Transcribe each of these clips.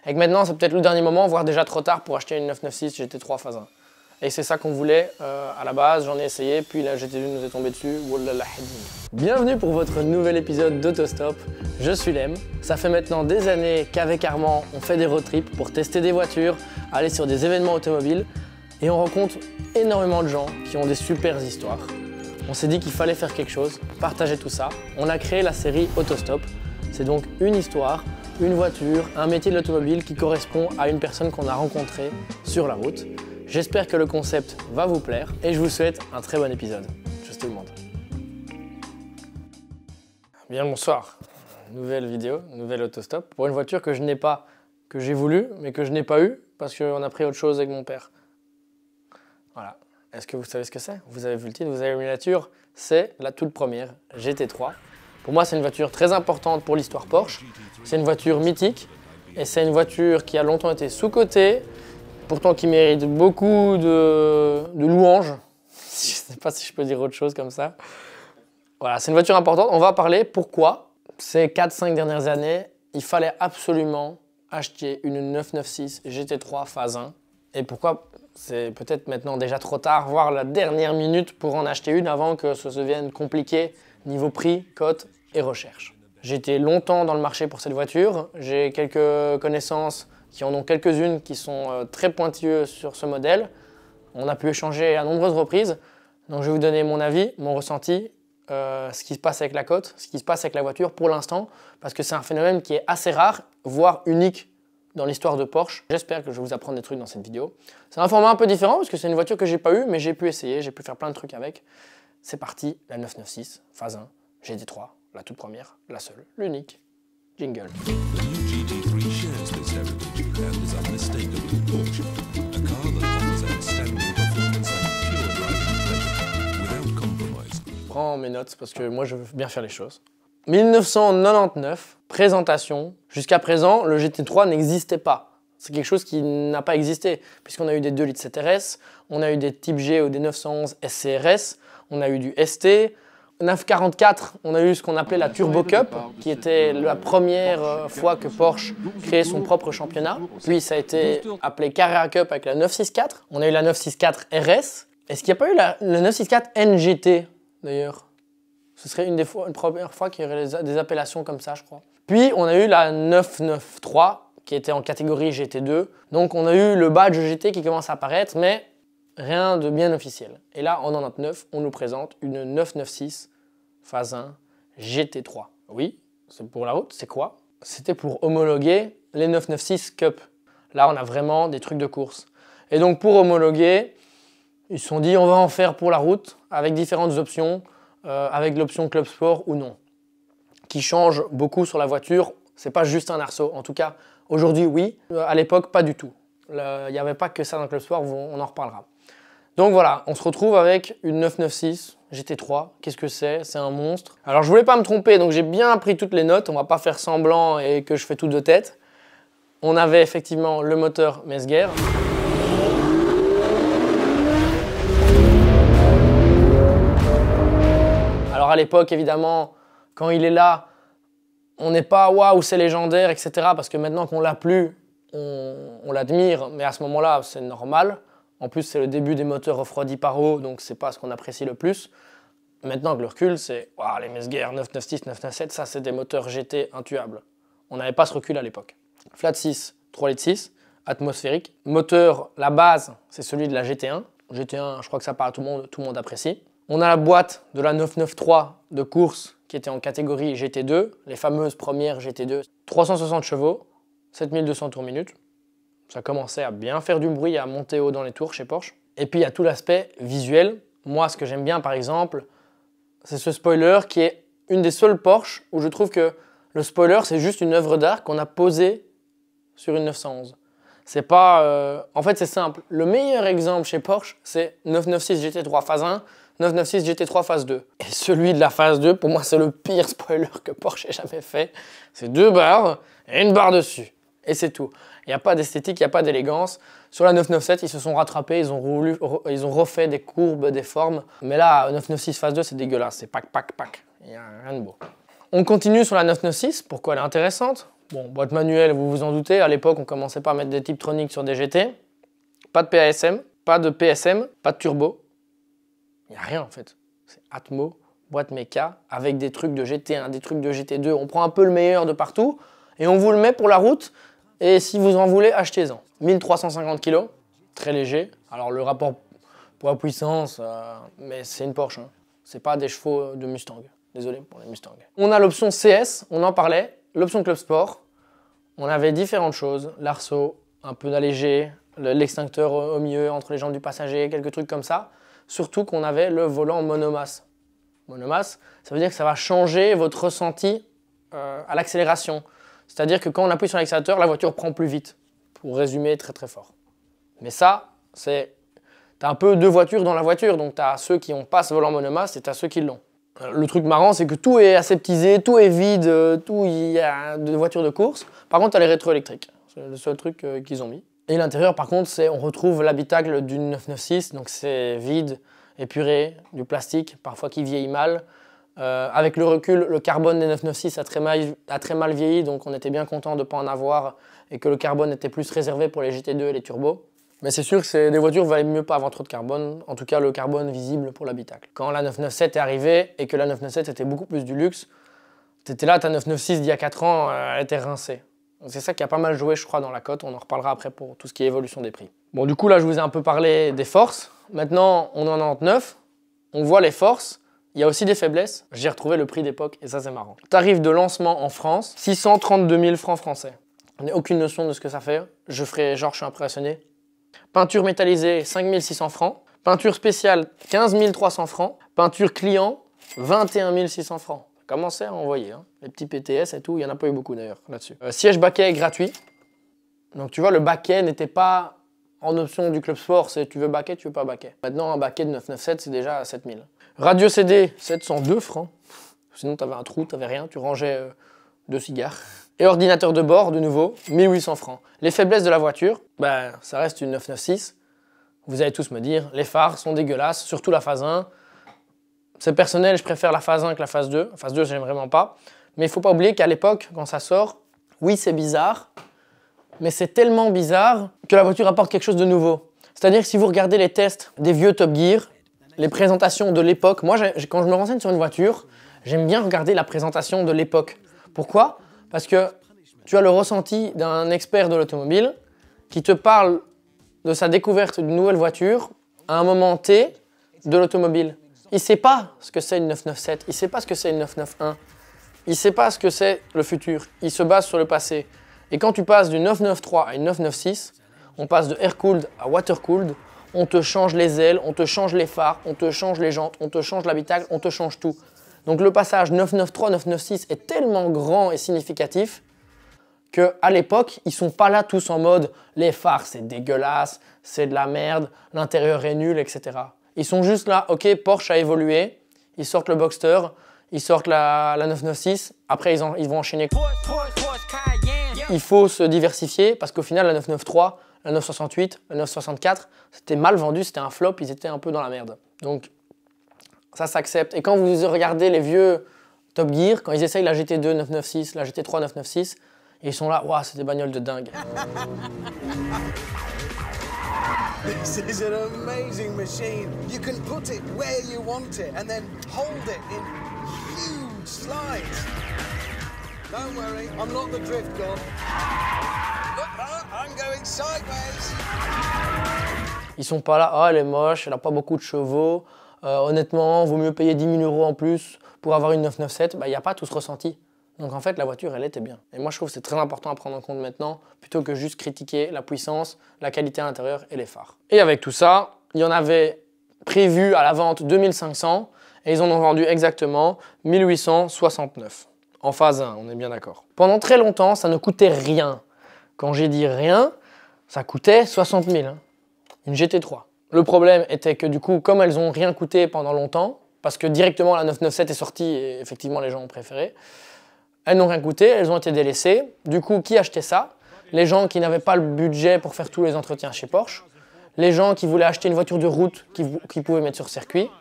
Et que maintenant, c'est peut-être le dernier moment, voire déjà trop tard pour acheter une 996 GT3 phase 1. Et c'est ça qu'on voulait à la base, j'en ai essayé, puis la GT2 nous est tombée dessus. Wallah. Bienvenue pour votre nouvel épisode d'Autostop. Je suis Lem. Ça fait maintenant des années qu'avec Armand, on fait des road trips pour tester des voitures, aller sur des événements automobiles, et on rencontre énormément de gens qui ont des super histoires. On s'est dit qu'il fallait faire quelque chose, partager tout ça. On a créé la série Autostop. C'est donc une histoire, une voiture, un métier de l'automobile qui correspond à une personne qu'on a rencontrée sur la route. J'espère que le concept va vous plaire et je vous souhaite un très bon épisode. Juste tout le monde. Bien bonsoir. Nouvelle vidéo, nouvelle autostop pour une voiture que je n'ai pas, que j'ai voulu mais que je n'ai pas eu parce qu'on a pris autre chose avec mon père. Voilà. Est-ce que vous savez ce que c'est? Vous avez vu le titre, vous avez vu la miniature. C'est la toute première GT3. Pour moi, c'est une voiture très importante pour l'histoire Porsche. C'est une voiture mythique et c'est une voiture qui a longtemps été sous-cotée, pourtant qui mérite beaucoup de louanges. Je ne sais pas si je peux dire autre chose comme ça. Voilà, c'est une voiture importante. On va parler pourquoi ces 4-5 dernières années, il fallait absolument acheter une 996 GT3 phase 1. Et pourquoi c'est peut-être maintenant déjà trop tard, voire la dernière minute pour en acheter une avant que ça se devienne compliqué niveau prix, cote et recherche. J'ai été longtemps dans le marché pour cette voiture. J'ai quelques connaissances qui en ont quelques-unes qui sont très pointilleuses sur ce modèle. On a pu échanger à nombreuses reprises. Donc je vais vous donner mon avis, mon ressenti, ce qui se passe avec la cote, ce qui se passe avec la voiture pour l'instant, parce que c'est un phénomène qui est assez rare, voire unique dans l'histoire de Porsche. J'espère que je vais vous apprendre des trucs dans cette vidéo. C'est un format un peu différent parce que c'est une voiture que j'ai pas eue, mais j'ai pu essayer, j'ai pu faire plein de trucs avec. C'est parti, la 996, phase 1, GT3, la toute première, la seule, l'unique. Jingle. Je prends mes notes parce que moi je veux bien faire les choses. 1999, présentation. Jusqu'à présent, le GT3 n'existait pas. C'est quelque chose qui n'a pas existé, puisqu'on a eu des 2 litres CTRS, on a eu des Type G ou des 911 SCRS, on a eu du ST. 944, on a eu ce qu'on appelait la Turbo Cup, qui était la première fois que Porsche créait son propre championnat. Puis ça a été appelé Carrera Cup avec la 964. On a eu la 964 RS. Est-ce qu'il n'y a pas eu la 964 NGT d'ailleurs? Ce serait une première fois qu'il y aurait des appellations comme ça, je crois. Puis on a eu la 993 qui était en catégorie GT2. Donc on a eu le badge GT qui commence à apparaître, mais rien de bien officiel. Et là, en 99, on nous présente une 996 phase 1 GT3. Oui, c'est pour la route, c'est quoi? C'était pour homologuer les 996 Cup. Là, on a vraiment des trucs de course. Et donc pour homologuer, ils se sont dit on va en faire pour la route avec différentes options, avec l'option Club Sport ou non, qui change beaucoup sur la voiture. C'est pas juste un arceau. En tout cas, aujourd'hui, oui. À l'époque, pas du tout. Il n'y avait pas que ça dans le Club Sport, on en reparlera. Donc voilà, on se retrouve avec une 996 GT3. Qu'est-ce que c'est? C'est un monstre. Alors je voulais pas me tromper, donc j'ai bien pris toutes les notes. On va pas faire semblant et que je fais tout de tête. On avait effectivement le moteur Mezger. Alors à l'époque, évidemment, quand il est là, on n'est pas « waouh, c'est légendaire », etc. Parce que maintenant qu'on l'a plus, on l'admire, mais à ce moment-là, c'est normal. En plus, c'est le début des moteurs refroidis par eau, donc c'est pas ce qu'on apprécie le plus. Maintenant, avec le recul, c'est « waouh, les Mezger 996, 997, ça c'est des moteurs GT intuables ». On n'avait pas ce recul à l'époque. Flat 6, 3 litres 6, atmosphérique. Moteur, la base, c'est celui de la GT1. GT1, je crois que ça parle à tout le monde apprécie. On a la boîte de la 993 de course qui était en catégorie GT2, les fameuses premières GT2. 360 chevaux, 7200 tours minute. Ça commençait à bien faire du bruit, à monter haut dans les tours chez Porsche. Et puis il y a tout l'aspect visuel. Moi, ce que j'aime bien par exemple, c'est ce spoiler qui est une des seules Porsche où je trouve que le spoiler, c'est juste une œuvre d'art qu'on a posée sur une 911. C'est pas... En fait, c'est simple. Le meilleur exemple chez Porsche, c'est 996 GT3 phase 1, 996 GT3 phase 2. Et celui de la phase 2, pour moi, c'est le pire spoiler que Porsche ait jamais fait. C'est 2 barres et une barre dessus. Et c'est tout. Il n'y a pas d'esthétique, il n'y a pas d'élégance. Sur la 997, ils se sont rattrapés, ils ont refait des courbes, des formes. Mais là, 996 phase 2, c'est dégueulasse. C'est pack. Il n'y a rien de beau. On continue sur la 996. Pourquoi elle est intéressante? Bon, boîte manuelle, vous vous en doutez, à l'époque, on commençait pas à mettre des Tiptronic sur des GT. Pas de PASM, pas de PSM, pas de turbo. Il n'y a rien en fait. C'est Atmo, boîte méca, avec des trucs de GT1, des trucs de GT2. On prend un peu le meilleur de partout et on vous le met pour la route. Et si vous en voulez, achetez-en. 1350 kg, très léger. Alors le rapport poids-puissance, mais c'est une Porsche. Hein. C'est pas des chevaux de Mustang. Désolé pour les Mustangs. On a l'option CS, on en parlait. L'option Club Sport. On avait différentes choses. L'arceau, un peu d'allégé, l'extincteur au milieu, entre les jambes du passager, quelques trucs comme ça. Surtout qu'on avait le volant monomasse. Monomasse, ça veut dire que ça va changer votre ressenti à l'accélération. C'est-à-dire que quand on appuie sur l'accélérateur, la voiture prend plus vite. Pour résumer très très fort. Mais ça, c'est... T'as un peu deux voitures dans la voiture. Donc t'as ceux qui n'ont pas ce volant monomasse et t'as ceux qui l'ont. Le truc marrant, c'est que tout est aseptisé, tout est vide, il y a des voitures de course. Par contre, t'as les rétroélectriques. C'est le seul truc qu'ils ont mis. Et l'intérieur, par contre, on retrouve l'habitacle d'une 996, donc c'est vide, épuré, du plastique, parfois qui vieillit mal. Avec le recul, le carbone des 996 a très mal vieilli, donc on était bien content de ne pas en avoir et que le carbone était plus réservé pour les GT2 et les turbos. Mais c'est sûr que des voitures valaient mieux pas avoir trop de carbone, en tout cas le carbone visible pour l'habitacle. Quand la 997 est arrivée et que la 997 était beaucoup plus du luxe, t'étais là, ta 996 d'il y a 4 ans, elle était rincée. C'est ça qui a pas mal joué, je crois, dans la cote. On en reparlera après pour tout ce qui est évolution des prix. Bon, du coup, là, je vous ai un peu parlé des forces. Maintenant, on en a 99. On voit les forces. Il y a aussi des faiblesses. J'ai retrouvé le prix d'époque et ça, c'est marrant. Tarif de lancement en France, 632 000 francs français. On n'a aucune notion de ce que ça fait. Je ferai genre, je suis impressionné. Peinture métallisée, 5 600 francs. Peinture spéciale, 15 300 francs. Peinture client, 21 600 francs. Commencez à envoyer, hein. Les petits PTS et tout, il n'y en a pas eu beaucoup d'ailleurs là-dessus. Siège baquet gratuit. Donc tu vois, le baquet n'était pas en option du Club Sport, c'est tu veux baquet, tu veux pas baquet. Maintenant, un baquet de 997, c'est déjà à 7000. Radio CD, 702 francs. Sinon, tu avais un trou, tu n'avais rien, tu rangeais 2 cigares. Et ordinateur de bord, de nouveau, 1800 francs. Les faiblesses de la voiture, ben, ça reste une 996. Vous allez tous me dire, les phares sont dégueulasses, surtout la phase 1. C'est personnel, je préfère la phase 1 que la phase 2. La phase 2, j'aime vraiment pas. Mais il ne faut pas oublier qu'à l'époque, quand ça sort, oui, c'est bizarre, mais c'est tellement bizarre que la voiture apporte quelque chose de nouveau. C'est-à-dire que si vous regardez les tests des vieux Top Gear, les présentations de l'époque, moi, quand je me renseigne sur une voiture, j'aime bien regarder la présentation de l'époque. Pourquoi? Parce que tu as le ressenti d'un expert de l'automobile qui te parle de sa découverte d'une nouvelle voiture à un moment T de l'automobile. Il ne sait pas ce que c'est une 997, il ne sait pas ce que c'est une 991, il ne sait pas ce que c'est le futur, il se base sur le passé. Et quand tu passes d'une 993 à une 996, on passe de air-cooled à water-cooled, on te change les ailes, on te change les phares, on te change les jantes, on te change l'habitacle, on te change tout. Donc le passage 993-996 est tellement grand et significatif qu'à l'époque, ils ne sont pas là tous en mode « les phares c'est dégueulasse, c'est de la merde, l'intérieur est nul, etc. » Ils sont juste là, ok, Porsche a évolué, ils sortent le Boxster, ils sortent la 996, après ils vont enchaîner. Il faut se diversifier parce qu'au final, la 993, la 968, la 964, c'était mal vendu, c'était un flop, ils étaient un peu dans la merde. Donc ça s'accepte. Et quand vous regardez les vieux Top Gear, quand ils essayent la GT2 996, la GT3 996, ils sont là, waouh, c'est des bagnoles de dingue. This is an amazing machine. You can put it where you want it and then hold it in huge slides. Don't worry, I'm not the drift god. Look, I'm going sideways. Ils sont pas là, ah, elle est moche, elle a pas beaucoup de chevaux. Honnêtement, vaut mieux payer 10 000 € en plus pour avoir une 997. Bah, il n'y a pas tout ce ressenti. Donc en fait, la voiture, elle était bien. Et moi, je trouve que c'est très important à prendre en compte maintenant, plutôt que juste critiquer la puissance, la qualité à l'intérieur et les phares. Et avec tout ça, il y en avait prévu à la vente 2500 et ils en ont vendu exactement 1869. En phase 1, on est bien d'accord. Pendant très longtemps, ça ne coûtait rien. Quand j'ai dit rien, ça coûtait 60 000, hein. Une GT3. Le problème était que du coup, comme elles n'ont rien coûté pendant longtemps, parce que directement la 997 est sortie et effectivement les gens ont préféré, elles n'ont rien coûté, elles ont été délaissées. Du coup, qui achetait ça? Les gens qui n'avaient pas le budget pour faire tous les entretiens chez Porsche, les gens qui voulaient acheter une voiture de route qui pouvaient mettre sur circuit.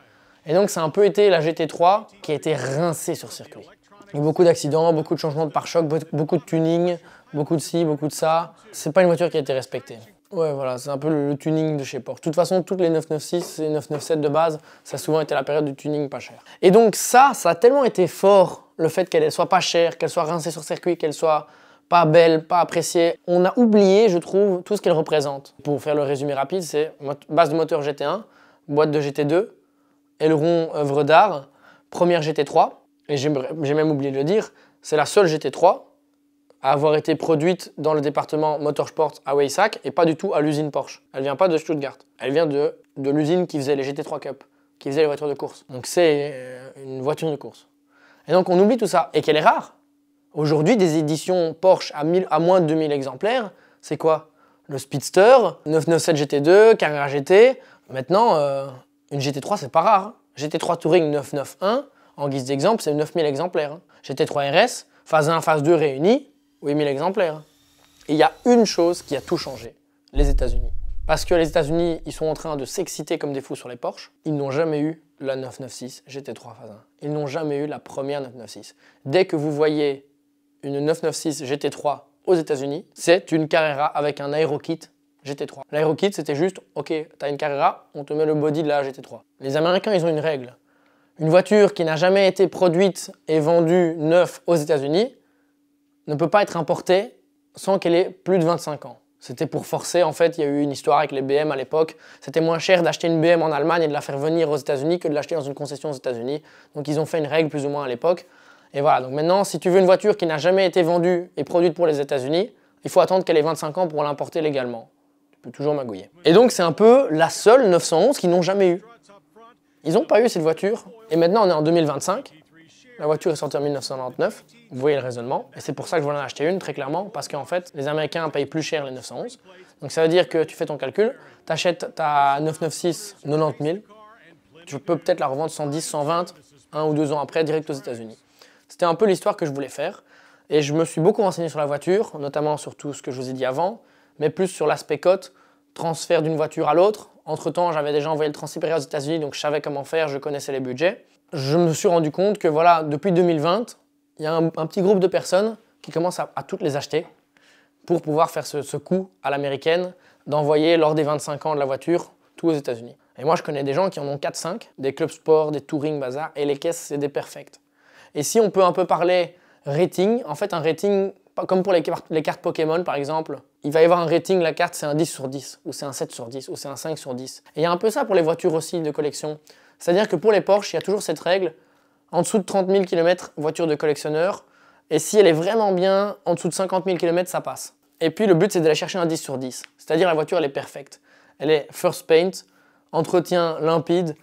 Et donc, ça a un peu été la GT3 qui a été rincée sur circuit. Il y a beaucoup d'accidents, beaucoup de changements de pare-choc, beaucoup de tuning, beaucoup de ci, beaucoup de ça. C'est pas une voiture qui a été respectée. Ouais, voilà, c'est un peu le tuning de chez Porsche. De toute façon, toutes les 996 et 997 de base, ça a souvent été la période du tuning pas cher. Et donc ça a tellement été fort, le fait qu'elle soit pas chère, qu'elle soit rincée sur circuit, qu'elle soit pas belle, pas appréciée. On a oublié, je trouve, tout ce qu'elle représente. Pour faire le résumé rapide, c'est base de moteur GT1, boîte de GT2, aileron œuvre d'art, première GT3, et j'ai même oublié de le dire, c'est la seule GT3 à avoir été produite dans le département Motorsport à Weissach et pas du tout à l'usine Porsche. Elle vient pas de Stuttgart, elle vient de l'usine qui faisait les GT3 Cup, qui faisait les voitures de course. Donc c'est une voiture de course. Et donc on oublie tout ça, et qu'elle est rare. Aujourd'hui, des éditions Porsche à moins de 2000 exemplaires, c'est quoi? Le Speedster, 997 GT2, Carrera GT. Maintenant, une GT3, c'est pas rare. Hein. GT3 Touring 991, en guise d'exemple, c'est 9000 exemplaires. Hein. GT3 RS, phase 1, phase 2 réunis, 8000 exemplaires. Et il y a une chose qui a tout changé, les États-Unis. Parce que les États-Unis, ils sont en train de s'exciter comme des fous sur les Porsche. Ils n'ont jamais eu la 996 GT3 phase 1. Ils n'ont jamais eu la première 996. Dès que vous voyez une 996 GT3 aux États-Unis, c'est une Carrera avec un aérokit GT3. L'aérokit, c'était juste, ok, t'as une Carrera, on te met le body de la GT3. Les Américains, ils ont une règle. Une voiture qui n'a jamais été produite et vendue neuve aux États-Unis ne peut pas être importée sans qu'elle ait plus de 25 ans. C'était pour forcer, en fait, il y a eu une histoire avec les BM à l'époque. C'était moins cher d'acheter une BM en Allemagne et de la faire venir aux États-Unis que de l'acheter dans une concession aux États-Unis. Donc ils ont fait une règle plus ou moins à l'époque. Et voilà, donc maintenant, si tu veux une voiture qui n'a jamais été vendue et produite pour les États-Unis, il faut attendre qu'elle ait 25 ans pour l'importer légalement. Tu peux toujours magouiller. Et donc c'est un peu la seule 911 qu'ils n'ont jamais eu. Ils n'ont pas eu cette voiture. Et maintenant, on est en 2025. La voiture est sortie en 1999. Vous voyez le raisonnement. Et c'est pour ça que je voulais en acheter une, très clairement, parce qu'en fait, les Américains payent plus cher les 911. Donc ça veut dire que tu fais ton calcul, tu achètes ta 996 90 000, tu peux peut-être la revendre 110, 120, 1 ou 2 ans après, direct aux États-Unis. C'était un peu l'histoire que je voulais faire. Et je me suis beaucoup renseigné sur la voiture, notamment sur tout ce que je vous ai dit avant, mais plus sur l'aspect cote, transfert d'une voiture à l'autre. Entre-temps, j'avais déjà envoyé le transfert aux États-Unis, donc je savais comment faire, je connaissais les budgets. Je me suis rendu compte que voilà, depuis 2020, il y a un petit groupe de personnes qui commencent à toutes les acheter pour pouvoir faire ce coup à l'américaine d'envoyer lors des 25 ans de la voiture tout aux États-Unis. Et moi, je connais des gens qui en ont 4-5, des clubs sport, des touring, bazar, et les caisses, c'est des perfects. Et si on peut un peu parler rating, en fait, un rating, comme pour les cartes Pokémon par exemple, il va y avoir un rating, la carte c'est un 10 sur 10, ou c'est un 7 sur 10, ou c'est un 5 sur 10. Et il y a un peu ça pour les voitures aussi de collection. C'est-à-dire que pour les Porsche, il y a toujours cette règle, en dessous de 30 000 km, voiture de collectionneur, et si elle est vraiment bien, en dessous de 50 000 km, ça passe. Et puis le but, c'est d'aller chercher un 10 sur 10. C'est-à-dire la voiture, elle est parfaite. Elle est first paint, entretien limpide,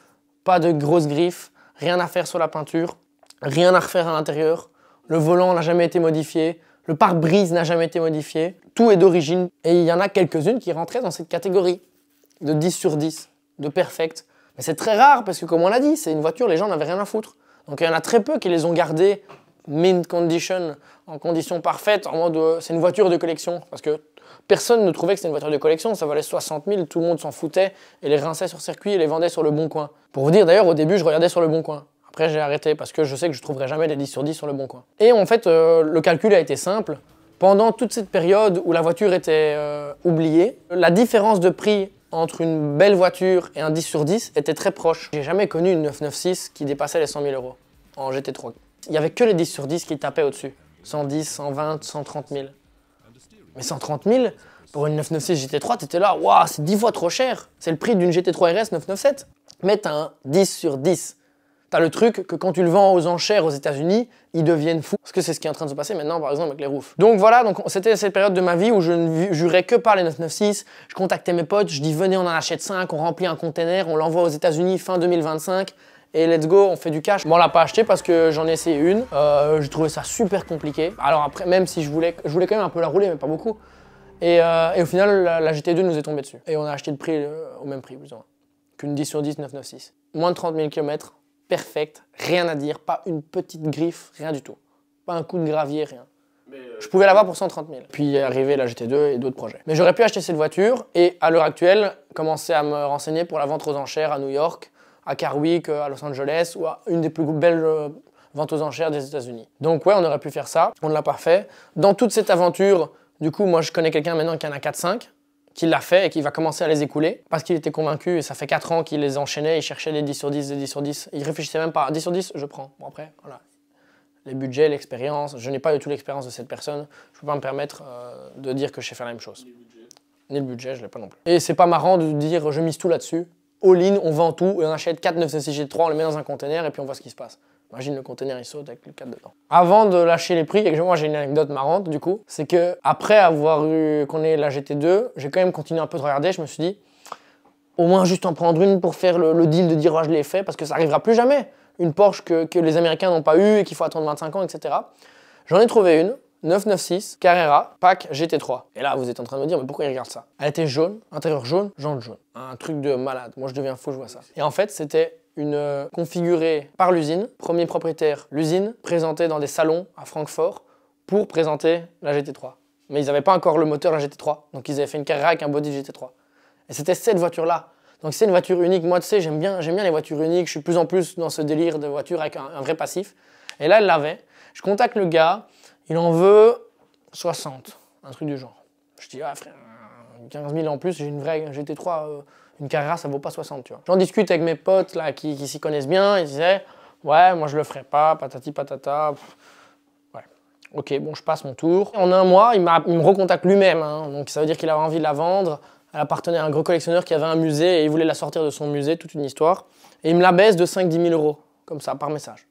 pas de grosses griffes, rien à faire sur la peinture, rien à refaire à l'intérieur, le volant n'a jamais été modifié, le pare-brise n'a jamais été modifié, tout est d'origine. Et il y en a quelques-unes qui rentraient dans cette catégorie de 10 sur 10, de perfect. Mais c'est très rare parce que, comme on l'a dit, c'est une voiture, les gens n'avaient rien à foutre. Donc il y en a très peu qui les ont gardées mint condition, en condition parfaite, en mode c'est une voiture de collection. Parce que personne ne trouvait que c'était une voiture de collection, ça valait 60 000, tout le monde s'en foutait et les rinçait sur circuit et les vendait sur le Bon Coin. Pour vous dire d'ailleurs, au début, je regardais sur le Bon Coin. Après, j'ai arrêté parce que je sais que je ne trouverai jamais des 10 sur 10 sur le Bon Coin. Et en fait, le calcul a été simple. Pendant toute cette période où la voiture était oubliée, la différence de prix entre une belle voiture et un 10 sur 10 était très proche. J'ai jamais connu une 996 qui dépassait les 100 000 € en GT3. Il n'y avait que les 10 sur 10 qui tapaient au-dessus. 110, 120, 130 000. Mais 130 000, pour une 996 GT3, t'étais là, waouh, c'est 10 fois trop cher. C'est le prix d'une GT3 RS 997. Mais t'as un 10 sur 10. T'as le truc que quand tu le vends aux enchères aux États-Unis, ils deviennent fous. Parce que c'est ce qui est en train de se passer maintenant, par exemple, avec les roofs. Donc voilà, c'était cette période de ma vie où je ne jurais que par les 996. Je contactais mes potes, je dis venez, on en achète 5, on remplit un container, on l'envoie aux États-Unis fin 2025 et let's go, on fait du cash. Bon, on l'a pas acheté parce que j'en ai essayé une. J'ai trouvé ça super compliqué. Alors après, même si je voulais quand même un peu la rouler, mais pas beaucoup. Et au final, la GT2 nous est tombée dessus. Et on a acheté le prix au même prix, plus ou moins, qu'une 10 sur 10 996. Moins de 30 000 km. Perfect, rien à dire, pas une petite griffe, rien du tout. Pas un coup de gravier, rien. Je pouvais l'avoir pour 130 000. Puis est arrivé la GT2 et d'autres projets. Mais j'aurais pu acheter cette voiture et à l'heure actuelle, commencer à me renseigner pour la vente aux enchères à New York, à Carwick, à Los Angeles ou à une des plus belles vente aux enchères des États-Unis. Donc ouais, on aurait pu faire ça, on ne l'a pas fait. Dans toute cette aventure, du coup, moi je connais quelqu'un maintenant qui en a 4-5, qui l'a fait et qui va commencer à les écouler parce qu'il était convaincu et ça fait 4 ans qu'il les enchaînait, il cherchait des 10 sur 10, des 10 sur 10. Il réfléchissait même pas, 10 sur 10, je prends. Bon après, voilà. Les budgets, l'expérience, je n'ai pas du tout l'expérience de cette personne, je ne peux pas me permettre de dire que je sais faire la même chose. Ni le budget, je ne l'ai pas non plus. Et c'est pas marrant de dire je mise tout là-dessus, all-in, on vend tout et on achète 4 996 G3, on le met dans un container et puis on voit ce qui se passe. Imagine le conteneur il saute avec le 4 dedans. Avant de lâcher les prix, moi j'ai une anecdote marrante du coup, c'est que après avoir eu qu'on ait la GT2, j'ai quand même continué un peu de regarder, je me suis dit au moins juste en prendre une pour faire le deal de dire oh, je l'ai fait parce que ça arrivera plus jamais. Une Porsche que les Américains n'ont pas eu et qu'il faut attendre 25 ans, etc. J'en ai trouvé une, 996 Carrera, pack GT3. Et là vous êtes en train de me dire mais pourquoi ils regardent ça? Elle était jaune, intérieur jaune, jante jaune. Un truc de malade, moi je deviens fou, je vois ça. Et en fait c'était une configurée par l'usine, premier propriétaire, l'usine, présentée dans des salons à Francfort pour présenter la GT3. Mais ils n'avaient pas encore le moteur de la GT3, donc ils avaient fait une Carrera avec un body GT3. Et c'était cette voiture-là. Donc c'est une voiture unique. Moi, tu sais, j'aime bien les voitures uniques. Je suis de plus en plus dans ce délire de voiture avec un vrai passif. Et là, elle l'avait. Je contacte le gars, il en veut 60, un truc du genre. Je dis, ah frère, 15 000 en plus, j'ai une vraie GT3, une Carrera, ça vaut pas 60, tu vois. J'en discute avec mes potes là qui s'y connaissent bien, ils disaient, ouais, moi je le ferai pas, patati patata. Ouais. Ok, bon, je passe mon tour. En un mois, il me recontacte lui-même, hein, donc ça veut dire qu'il avait envie de la vendre. Elle appartenait à un gros collectionneur qui avait un musée et il voulait la sortir de son musée, toute une histoire. Et il me la baisse de 5-10 000 euros, comme ça, par message.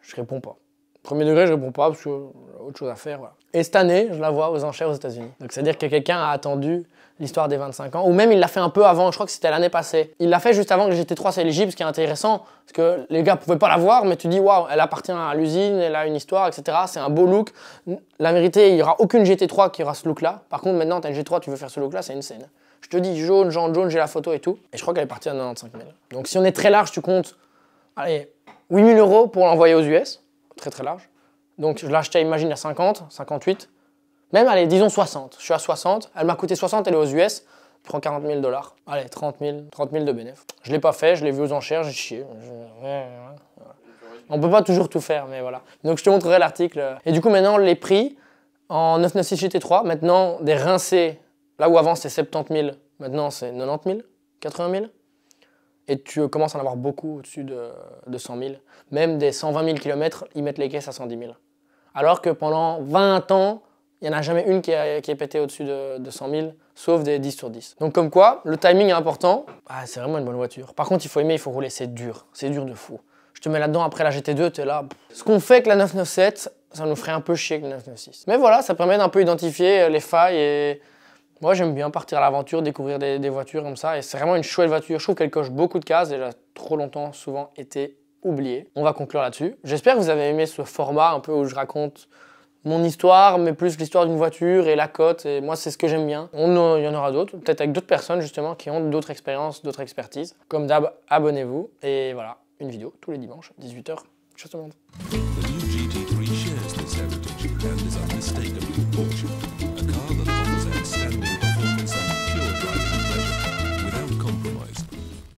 Je réponds pas. Premier degré, je réponds pas parce que j'ai autre chose à faire. Voilà. Et cette année, je la vois aux enchères aux États-Unis. Donc c'est-à-dire que quelqu'un a attendu l'histoire des 25 ans, ou même il l'a fait un peu avant, je crois que c'était l'année passée. Il l'a fait juste avant que le GT3 soit éligible, ce qui est intéressant, parce que les gars pouvaient pas la voir, mais tu dis waouh, elle appartient à l'usine, elle a une histoire, etc. C'est un beau look. La vérité, il y aura aucune GT3 qui aura ce look-là. Par contre, maintenant, tu as une GT3, tu veux faire ce look-là, c'est une scène. Je te dis jaune, jaune, j'ai la photo et tout. Et je crois qu'elle est partie à 95 000. Donc si on est très large, tu comptes, allez, 8 000 euros pour l'envoyer aux US, très très large. Donc je l'achetais, imagine, à 50, 58. Même, allez, disons 60. Je suis à 60. Elle m'a coûté 60, elle est aux US. Je prends 40 000 $. Allez, 30 000 de bénéfice. Je l'ai pas fait, je l'ai vu aux enchères, j'ai chié. On peut pas toujours tout faire, mais voilà. Donc je te montrerai l'article. Et du coup, maintenant, les prix en 996 GT3, maintenant, des rincés, là où avant c'était 70 000, maintenant c'est 90 000, 80 000. Et tu commences à en avoir beaucoup au-dessus de 100 000. Même des 120 000 km, ils mettent les caisses à 110 000. Alors que pendant 20 ans, il n'y en a jamais une qui est pétée au-dessus de 100 000, sauf des 10 sur 10. Donc comme quoi, le timing est important. Ah, c'est vraiment une bonne voiture. Par contre, il faut aimer, il faut rouler, c'est dur de fou. Je te mets là-dedans, après la GT2, tu es là. Ce qu'on fait avec la 997, ça nous ferait un peu chier avec la 996. Mais voilà, ça permet d'un peu identifier les failles et... Moi, j'aime bien partir à l'aventure, découvrir des voitures comme ça. Et c'est vraiment une chouette voiture. Je trouve qu'elle coche beaucoup de cases. Elle a trop longtemps, souvent, été oubliée. On va conclure là-dessus. J'espère que vous avez aimé ce format un peu où je raconte mon histoire, mais plus l'histoire d'une voiture et la cote. Et moi, c'est ce que j'aime bien. Il y en aura d'autres, peut-être avec d'autres personnes, justement, qui ont d'autres expériences, d'autres expertises. Comme d'hab, abonnez-vous. Et voilà, une vidéo tous les dimanches, 18 h. Ciao tout le monde.